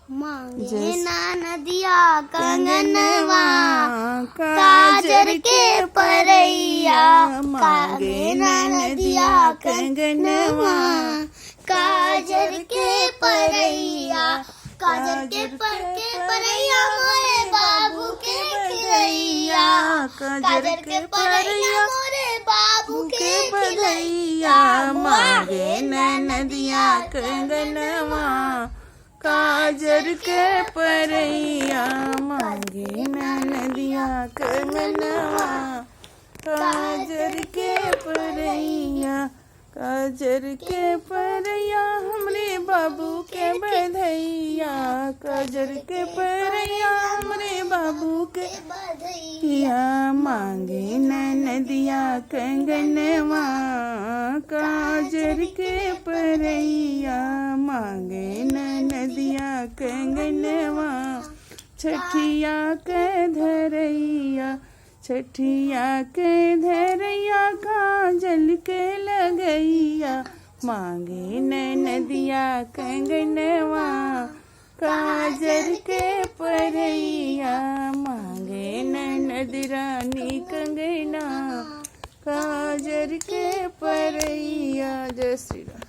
मांगे ना नदिया कंगनवा, काजर के परैया। मांगे ना नदिया कंगनवा, काजर के परैया। काजर के परैया मोरे बाबू के खिलैया। काजर के परैया मोरे बाबू के खिलैया। मांगे ना नदिया कंगनवा, काजर के परैया। मांगे ना नदिया कंगनवा, काजर के परैया। काजर के परैया हमरे बाबू के बधैया। काजर के परैया हमरे बाबू के बधैया। मांगे ना नदिया कंगनवा, काजर के परैया। मांगे ना नदिया कंगनवा, छठिया के धरैया। छठिया के धरैया काजल के लगैया। मांगे न नदिया कंगनवा, काजर के परैया। मांगे न नदरानी कंगना, काजर के परैया। जय श्री राम।